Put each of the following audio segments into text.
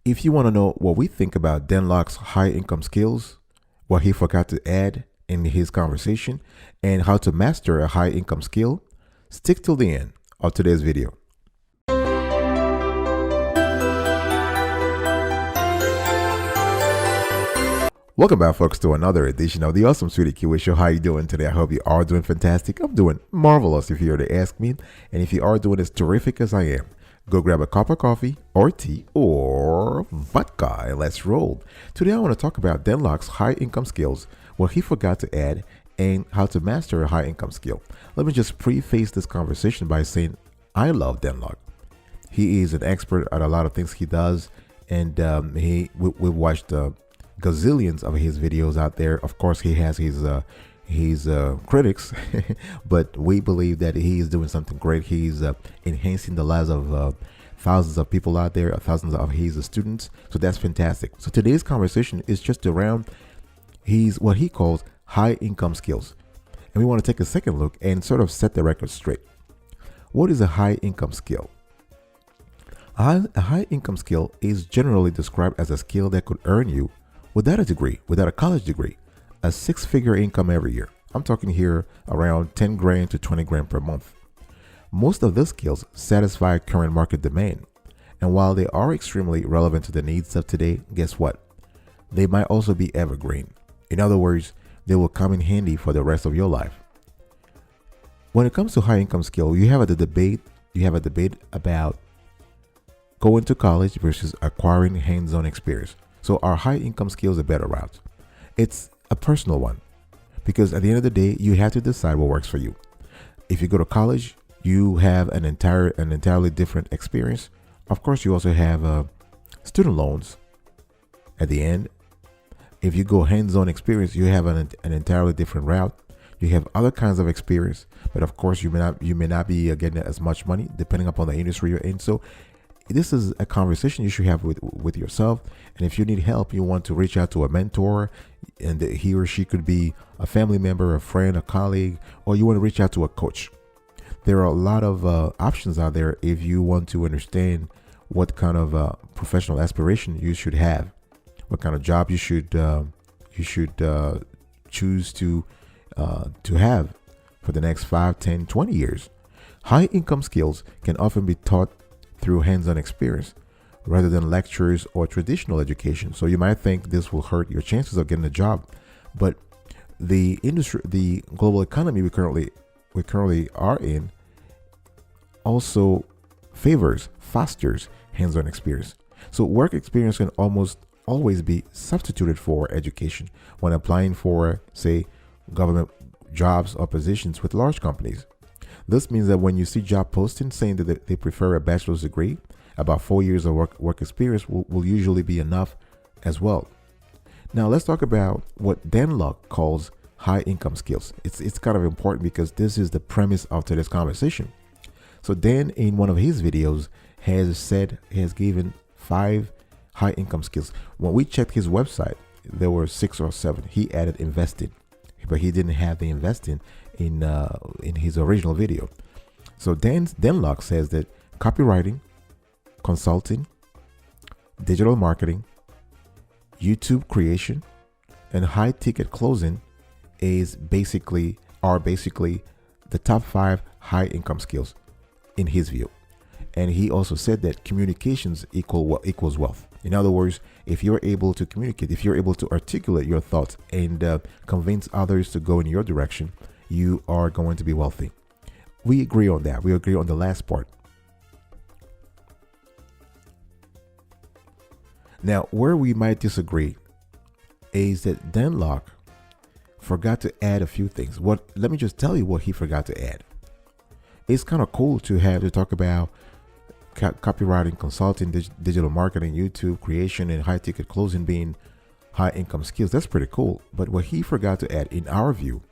If you want to know what we think about Dan Lok's high income skills, what he forgot to add in his conversation, and how to master a high income skill, stick till the end of today's video. Welcome back, folks, to another edition of the Awesome Sweetie Kiwi Show. How you doing today? I hope you are doing fantastic. I'm doing marvelous, if you were to ask me. And if you are doing as terrific as I am, go grab a cup of coffee or tea or vodka and let's roll. Today I want to talk about Dan Lok's high income skills, what he forgot to add, and how to master a high income skill. Let me just preface this conversation by saying I love Dan Lok. He is an expert at a lot of things he does, and we've watched gazillions of his videos out there. Of course, he has his critics, but we believe that he is doing something great. He's enhancing the lives of thousands of people out there, thousands of his students. So that's fantastic. So today's conversation is just around what he calls high income skills. And we want to take a second look and sort of set the record straight. What is a high income skill? A high income skill is generally described as a skill that could earn you, without a degree, without a college degree, a six-figure income every year. I'm talking here around 10 grand to 20 grand per month. Most of these skills satisfy current market demand. And while they are extremely relevant to the needs of today, guess what? They might also be evergreen. In other words, they will come in handy for the rest of your life. When it comes to high income skill, you have a debate about going to college versus acquiring hands-on experience. So are high income skills a better route? It's a personal one, because at the end of the day, you have to decide what works for you. If you go to college, you have an entirely different experience. Of course, you also have student loans at the end. If you go hands-on experience, you have an entirely different route. You have other kinds of experience, but of course, you may not be getting as much money depending upon the industry you're in. So this is a conversation you should have with yourself. And if you need help, you want to reach out to a mentor, and he or she could be a family member, a friend, a colleague, or you want to reach out to a coach. There are a lot of options out there if you want to understand what kind of professional aspiration you should have, what kind of job you should choose to have for the next 5, 10, 20 years. High income skills can often be taught through hands-on experience rather than lectures or traditional education. So you might think this will hurt your chances of getting a job, but the global economy we currently are in also fosters hands-on experience. So work experience can almost always be substituted for education when applying for, say, government jobs or positions with large companies. This means that when you see job postings saying that they prefer a bachelor's degree, about 4 years of work experience will usually be enough as well. Now let's talk about what Dan Lok calls high income skills. It's kind of important because this is the premise of today's conversation. So Dan, in one of his videos, has given 5 high income skills. When we checked his website, there were 6 or 7. He added investing, but he didn't have the investing in his original video. So Dan Lok says that copywriting, consulting, digital marketing, YouTube creation, and high ticket closing are basically the top 5 high income skills in his view. And he also said that communications equals wealth. In other words, if you're able to communicate, if you're able to articulate your thoughts and convince others to go in your direction, you are going to be wealthy. We agree on that. We agree on the last part. Now, where we might disagree is that Dan Lok forgot to add a few things. Let me just tell you what he forgot to add. It's kind of cool to talk about copywriting, consulting, digital marketing, YouTube creation, and high ticket closing being high income skills. That's pretty cool. But what he forgot to add, in our view,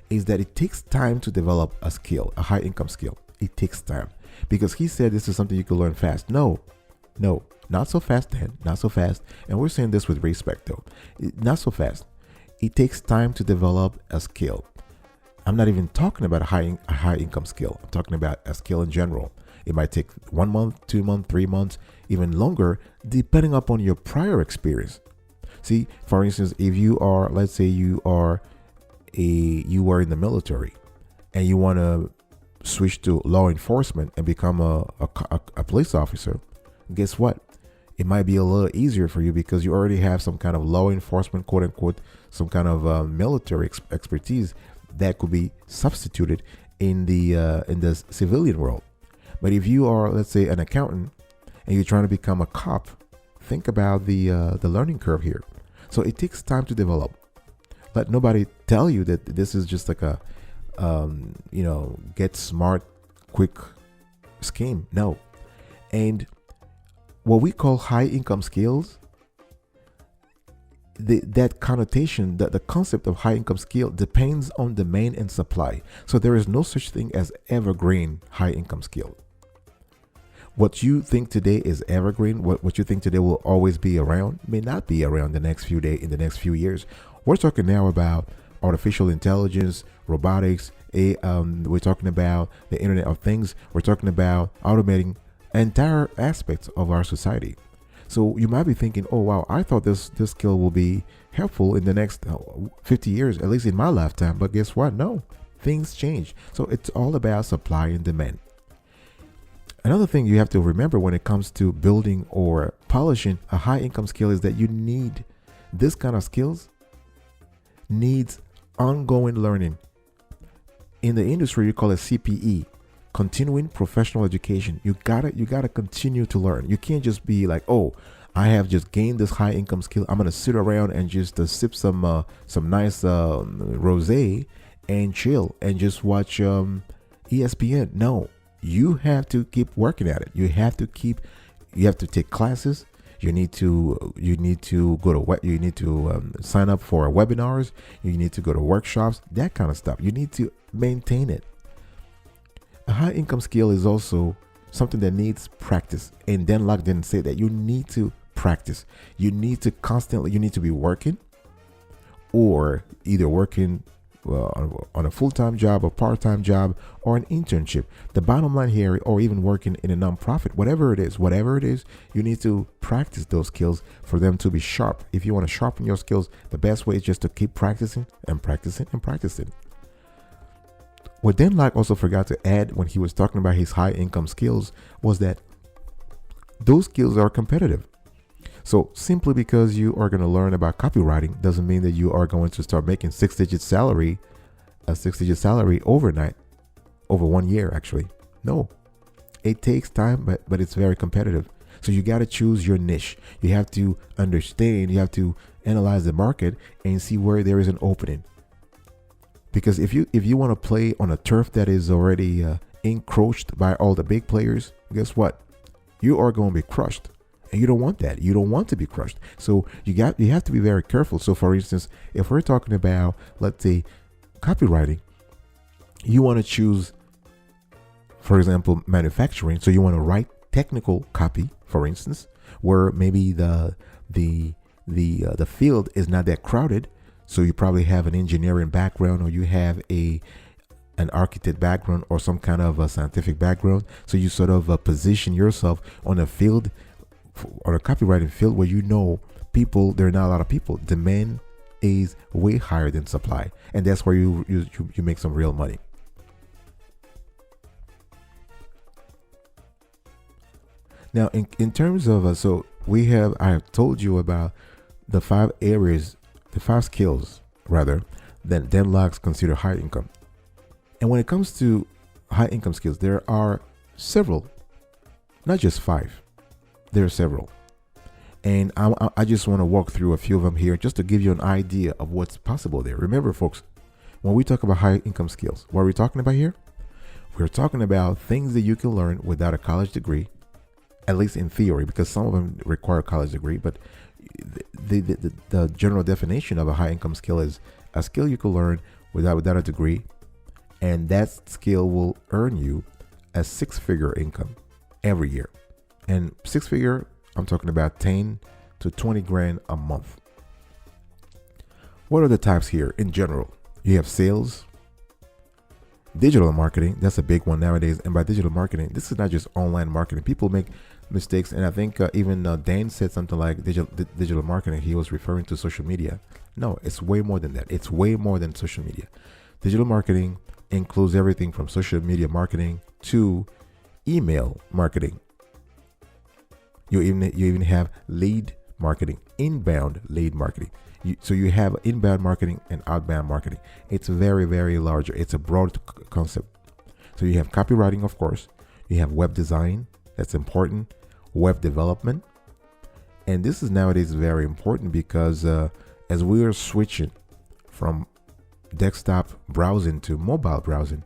is that it takes time to develop a skill, a high income skill. It takes time, because he said this is something you can learn fast. No, not so fast, Dan, not so fast. And we're saying this with respect though. Not so fast. It takes time to develop a skill. I'm not even talking about a high income skill. I'm talking about a skill in general. It might take 1 month, 2 months, 3 months. even longer, depending upon your prior experience. See, for instance, if you are, let's say you were in the military and you want to switch to law enforcement and become a police officer, guess what? It might be a little easier for you because you already have some kind of law enforcement, quote unquote, some kind of military expertise that could be substituted in the civilian world. But if you are, let's say, an accountant and you're trying to become a cop, think about the learning curve here. So it takes time to develop. Let nobody tell you that this is just like a get smart quick scheme. No. And what we call high income skills, that connotation, that the concept of high income skill depends on demand and supply. So there is no such thing as evergreen high income skill. What you think today is evergreen, what you think today will always be around, may not be around the next few days, in the next few years. We're talking now about artificial intelligence, robotics. We're talking about the Internet of Things. We're talking about automating entire aspects of our society. So you might be thinking, oh wow, I thought this skill will be helpful in the next 50 years, at least in my lifetime. But guess what? No, things change. So it's all about supply and demand. Another thing you have to remember when it comes to building or polishing a high income skill is that you need this kind of skills needs ongoing learning. In the industry, you call it CPE, continuing professional education. You gotta continue to learn. You can't just be like, oh, I have just gained this high income skill. I'm gonna sit around and just sip some nice rosé and chill and just watch ESPN. No. You have to keep working at it. You have to take classes. You need to sign up for webinars. You need to go to workshops, that kind of stuff. You need to maintain it. A high income skill is also something that needs practice. And Dan Lok didn't say that. You need to practice. You need to be working, or either working on a full-time job, a part-time job, or an internship. The bottom line here, or even working in a nonprofit, whatever it is, you need to practice those skills for them to be sharp. If you want to sharpen your skills, the best way is just to keep practicing and practicing and practicing. What Dan Lok also forgot to add when he was talking about his high income skills was that those skills are competitive. So simply because you are going to learn about copywriting doesn't mean that you are going to start making a six-digit salary overnight, over 1 year actually. No, it takes time, but it's very competitive. So you got to choose your niche. You have to understand, you have to analyze the market and see where there is an opening. Because if you want to play on a turf that is already encroached by all the big players, guess what? You are going to be crushed. And you don't want that. You don't want to be crushed. So you have to be very careful. So for instance, if we're talking about, let's say, copywriting, you want to choose, for example, manufacturing. So you want to write technical copy, for instance, where maybe the field is not that crowded. So you probably have an engineering background, or you have an architect background, or some kind of a scientific background. So you sort of position yourself on a field, or a copywriting field, where there are not a lot of people. Demand is way higher than supply, and that's where you make some real money. Now, in terms of I have told you about the 5 skills rather that Dan Lok consider high income. And when it comes to high income skills, there are several, not just 5. There are several. And I just want to walk through a few of them here just to give you an idea of what's possible there. Remember, folks, when we talk about high income skills, what are we talking about here? We're talking about things that you can learn without a college degree, at least in theory, because some of them require a college degree. But the general definition of a high income skill is a skill you can learn without a degree, and that skill will earn you a 6-figure income every year. And 6-figure, I'm talking about 10 to 20 grand a month. What are the types here in general? You have sales, digital marketing. That's a big one nowadays. And by digital marketing, this is not just online marketing. People make mistakes. And I think even Dan said something like digital marketing. He was referring to social media. No, it's way more than that. It's way more than social media. Digital marketing includes everything from social media marketing to email marketing. You even have lead marketing, inbound lead marketing. So you have inbound marketing and outbound marketing. It's very, very large. It's a broad concept. So you have copywriting, of course. You have web design. That's important. Web development. And this is nowadays very important because as we are switching from desktop browsing to mobile browsing,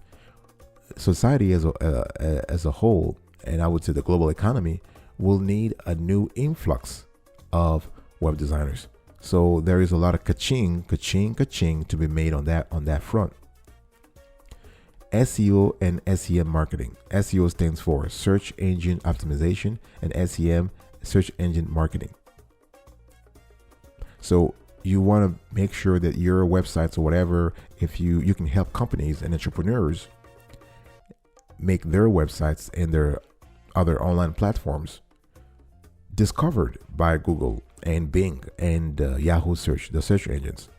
society as a whole, and I would say the global economy, will need a new influx of web designers. So there is a lot of ka-ching to be made on that front. SEO and SEM marketing. SEO stands for search engine optimization, and SEM, search engine marketing. So you want to make sure that your websites or whatever, if you can help companies and entrepreneurs make their websites and their other online platforms discovered by Google and Bing and Yahoo search, the search engines.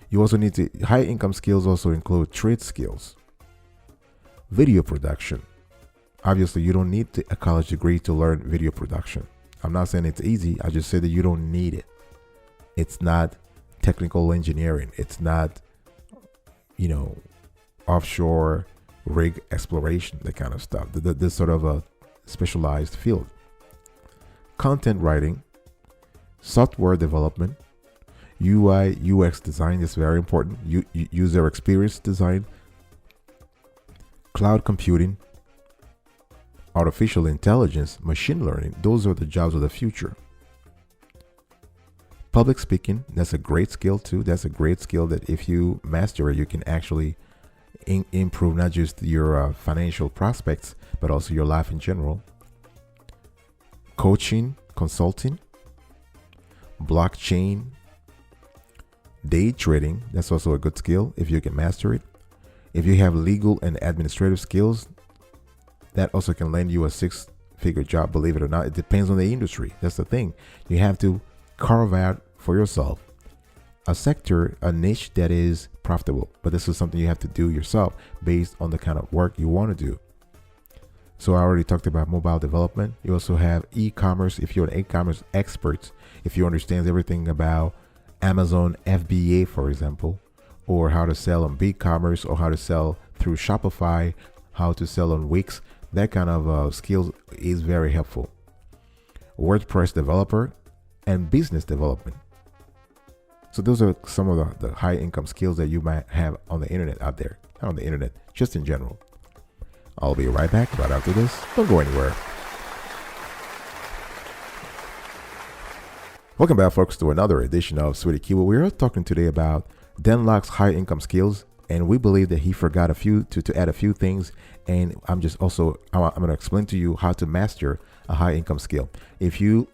You also need to, high income skills also include trade skills, video production. Obviously, you don't need a college degree to learn video production. I'm not saying it's easy. I just said that you don't need it. It's not technical engineering. It's not, offshore rig exploration, that kind of stuff. This sort of a specialized field. Content writing, software development, UI, UX design is very important. User experience design, cloud computing, artificial intelligence, machine learning. Those are the jobs of the future. Public speaking, that's a great skill too. That's a great skill that if you master it, you can actually improve not just your financial prospects, but also your life in general. Coaching, consulting, blockchain, day trading, that's also a good skill if you can master it. If you have legal and administrative skills, that also can land you a six-figure job, believe it or not. It depends on the industry. That's the thing. You have to carve out for yourself a sector, a niche that is profitable. But this is something you have to do yourself based on the kind of work you want to do. So I already talked about mobile development. You also have e-commerce. If you're an e-commerce expert, if you understand everything about Amazon FBA, for example, or how to sell on BigCommerce, or how to sell through Shopify, how to sell on Wix, that kind of skills is very helpful. WordPress developer and business development. So those are some of the high income skills that you might have on the internet out there. Not on the internet, just in general. I'll be right back right after this. Don't go anywhere. Welcome back, folks, to another edition of Sweetie Keyword. We are talking today about Dan Lok's high income skills, and we believe that he forgot to add a few things. And I'm going to explain to you how to master a high income skill. If you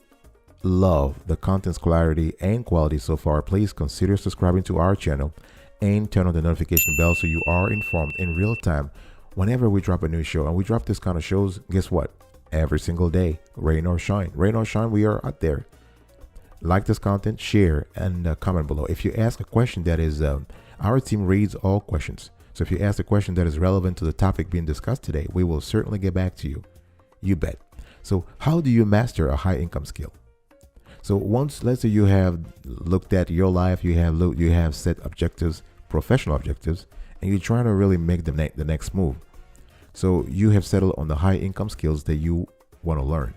love the content's clarity and quality so far, please consider subscribing to our channel and turn on the notification bell so you are informed in real time whenever we drop a new show. And we drop this kind of shows, guess what? Every single day, rain or shine. Rain or shine, we are out there. Like this content, share, and comment below. If you ask a question that is, our team reads all questions. So if you ask a question that is relevant to the topic being discussed today, we will certainly get back to you. You bet. So how do you master a high income skill? So once, let's say you have looked at your life, you have set objectives, professional objectives, and you're trying to really make the next move. So you have settled on the high income skills that you want to learn.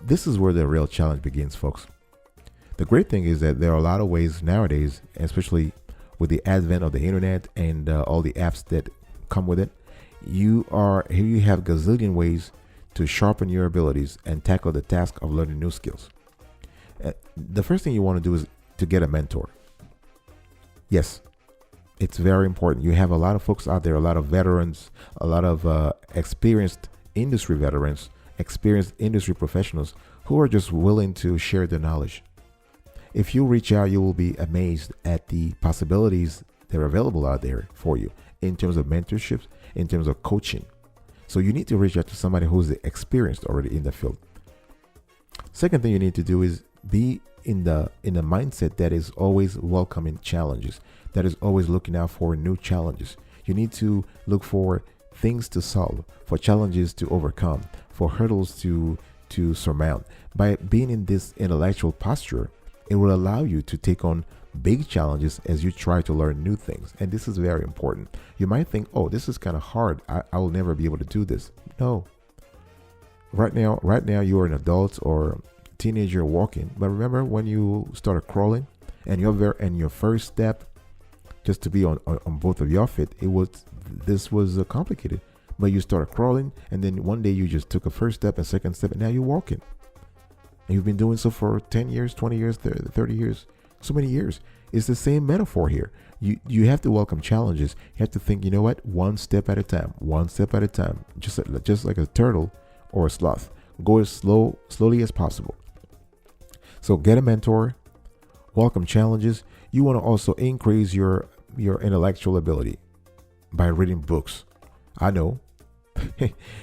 This is where the real challenge begins, folks. The great thing is that there are a lot of ways nowadays, especially with the advent of the internet and all the apps that come with it. You have gazillion ways to sharpen your abilities and tackle the task of learning new skills. The first thing you want to do is to get a mentor. Yes, it's very important. You have a lot of folks out there, a lot of veterans, a lot of experienced industry veterans, experienced industry professionals who are just willing to share their knowledge. If you reach out, you will be amazed at the possibilities that are available out there for you in terms of mentorships, in terms of coaching. So you need to reach out to somebody who's experienced already in the field. Second thing you need to do is be in the mindset that is always welcoming challenges, that is always looking out for new challenges. You need to look for things to solve, for challenges to overcome, for hurdles to surmount. By being in this intellectual posture, it will allow you to take on big challenges as you try to learn new things. And this is very important. You might think, oh, this is kind of hard. I will never be able to do this. No. Right now you are an adult or teenager walking. But remember when you started crawling and your first step, just to be on both of your feet, this was complicated. But you started crawling, and then one day you just took a first step, a second step, and now you're walking. And you've been doing so for 10 years, 20 years, 30 years, so many years. It's the same metaphor here. You have to welcome challenges. You have to think, you know what? One step at a time, just like a turtle or a sloth. Go as slowly as possible. So get a mentor, welcome challenges. You want to also increase your intellectual ability by reading books. I know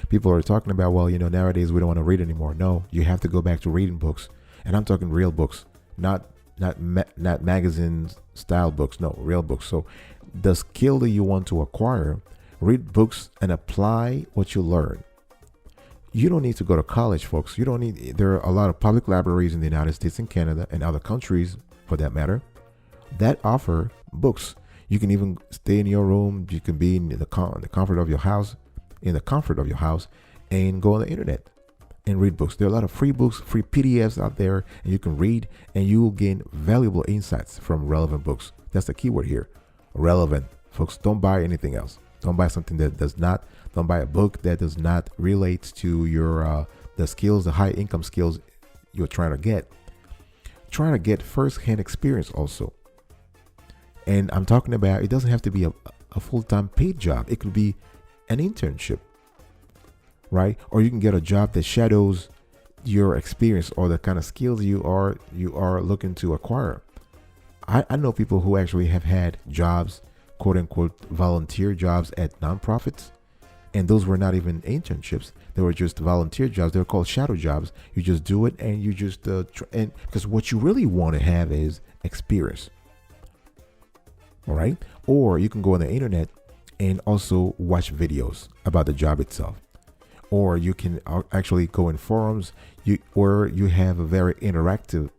people are talking about, well, nowadays we don't want to read anymore. No, you have to go back to reading books. And I'm talking real books, not magazine style books. No, real books. So the skill that you want to acquire, read books and apply what you learn. You don't need to go to college, folks. There are a lot of public libraries in the United States and Canada and other countries for that matter that offer books. You can even stay in your room. You can be in the comfort of your house, and go on the internet and read books. There are a lot of free books, free PDFs out there, and you can read, and you will gain valuable insights from relevant books. That's the key word here, relevant. Folks, don't buy anything else. Don't buy something that does not. Don't buy a book that does not relate to your the skills, the high income skills you're trying to get. Trying to get first-hand experience also. And I'm talking about, it doesn't have to be a full-time paid job. It could be an internship, right? Or you can get a job that shadows your experience or the kind of skills you are looking to acquire. I know people who actually have had jobs, quote unquote, volunteer jobs at nonprofits. And those were not even internships. They were just volunteer jobs. They were called shadow jobs. You just do it and you just, and because what you really want to have is experience. All right. Or you can go on the internet and also watch videos about the job itself. Or you can actually go in forums where you have a very interactive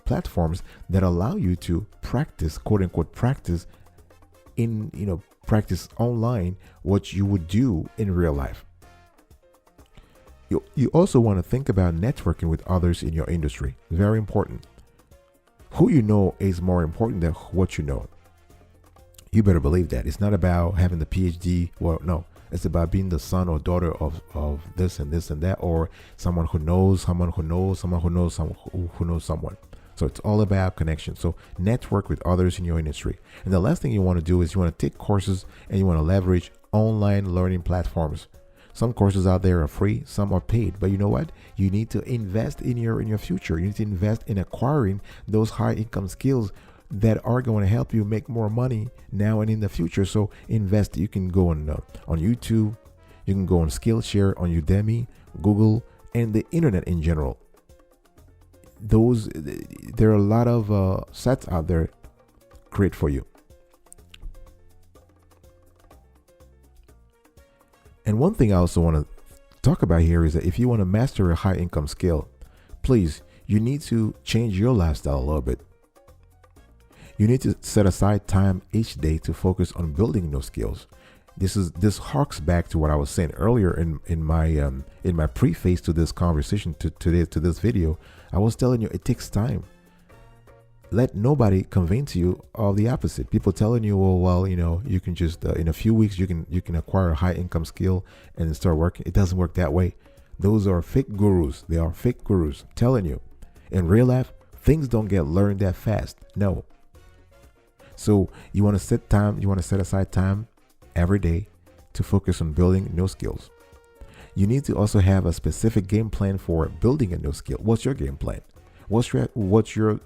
platforms that allow you to practice, quote unquote, practice online what you would do in real life. You also want to think about networking with others in your industry. Very important. Who you know is more important than what you know. You better believe that. It's not about having the PhD. Well, no, it's about being the son or daughter of this and this and that, or someone who knows someone who knows someone who knows someone who knows someone. So it's all about connection. So network with others in your industry. And the last thing you want to do is you want to take courses and you want to leverage online learning platforms. Some courses out there are free, some are paid, but you know what? You need to invest in your future. You need to invest in acquiring those high income skills that are going to help you make more money now and in the future. So invest. You can go on YouTube, you can go on Skillshare, on Udemy, Google, and the internet in general. There are a lot of sites out there great for you. And one thing I also want to talk about here is that if you want to master a high income skill, please, you need to change your lifestyle a little bit. You need to set aside time each day to focus on building those skills. This harks back to what I was saying earlier in my preface to this conversation to this video. I was telling you it takes time. Let nobody convince you of the opposite. People telling you, oh well, you can just in a few weeks you can acquire a high income skill and start working. It doesn't work that way. Those are fake gurus. They are fake gurus telling you. In real life, things don't get learned that fast. No. So you want to set aside time every day to focus on building new skills. You need to also have a specific game plan for building a new skill. What's your game plan? What's your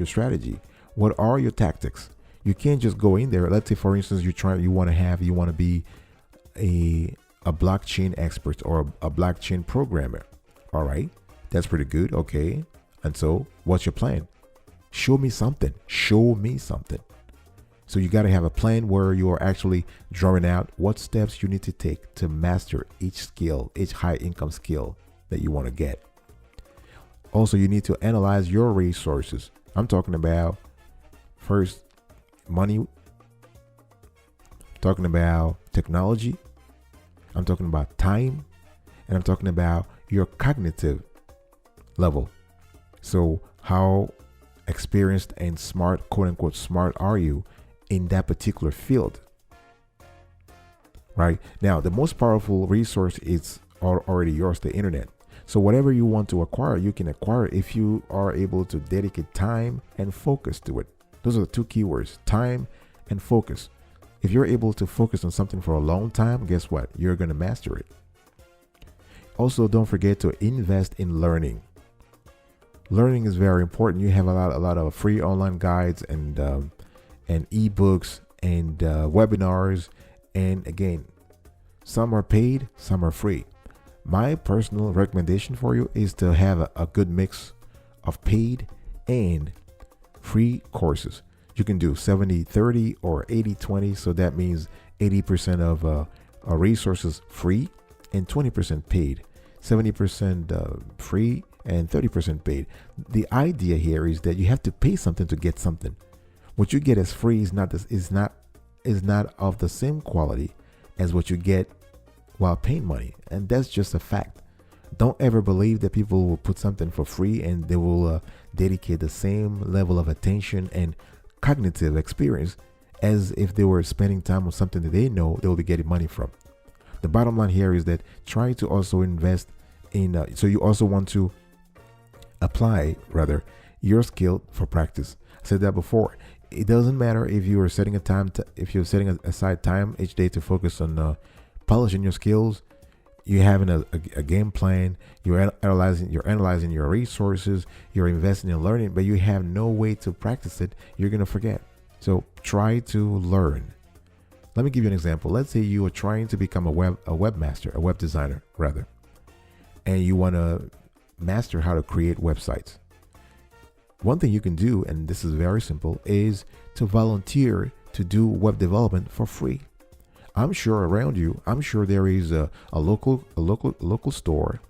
strategy? What are your tactics? You can't just go in there. Let's say, for instance, you want to be a blockchain expert or a blockchain programmer. All right. That's pretty good. Okay. And so what's your plan? Show me something. Show me something. So you got to have a plan where you are actually drawing out what steps you need to take to master each skill, each high income skill that you want to get. Also, you need to analyze your resources. I'm talking about first money, talking about technology, I'm talking about time, and I'm talking about your cognitive level. So how experienced and smart, quote unquote, smart are you in that particular field? Right now, the most powerful resource is already yours, the internet. So whatever you want to acquire, you can acquire if you are able to dedicate time and focus to it. Those are the two keywords, time and focus. If you're able to focus on something for a long time, guess what? You're going to master it. Also, don't forget to invest in learning. Learning is very important. You have a lot of free online guides and ebooks and webinars. And again, some are paid, some are free. My personal recommendation for you is to have a good mix of paid and free courses. You can do 70-30 or 80-20. So that means 80% of resources free and 20% paid, 70% free and 30% paid. The idea here is that you have to pay something to get something. What you get as free is not of the same quality as what you get while paying money, and that's just a fact. Don't ever believe that people will put something for free and they will dedicate the same level of attention and cognitive experience as if they were spending time on something that they know they will be getting money from. The bottom line here is that try to also invest in, so you also want to apply rather your skill for practice. I said that before. It doesn't matter if you are setting if you're setting aside time each day to focus on polishing your skills. You're having a game plan. You're analyzing your resources. You're investing in learning, but you have no way to practice it. You're gonna forget. So try to learn. Let me give you an example. Let's say you are trying to become a webmaster, a web designer rather, and you want to master how to create websites. One thing you can do, and this is very simple, is to volunteer to do web development for free. I'm sure around you, there is a local store,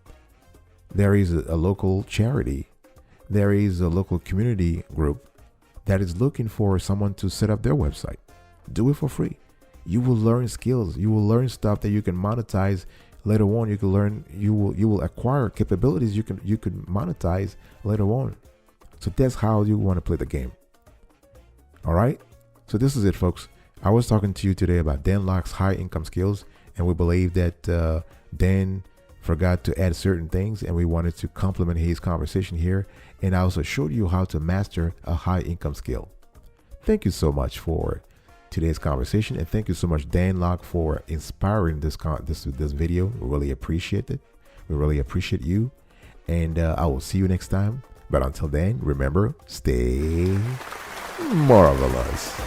there is a local charity, there is a local community group that is looking for someone to set up their website. Do it for free. You will learn skills. You will learn stuff that you can monetize later on. You will acquire capabilities you could monetize later on. So that's how you want to play the game. All right. So this is it, folks. I was talking to you today about Dan Lok's high income skills, and we believe that Dan forgot to add certain things, and we wanted to complement his conversation here. And I also showed you how to master a high income skill. Thank you so much for today's conversation, and thank you so much, Dan Lok, for inspiring this video. We really appreciate it. We really appreciate you, and I will see you next time. But until then, remember, stay marvelous.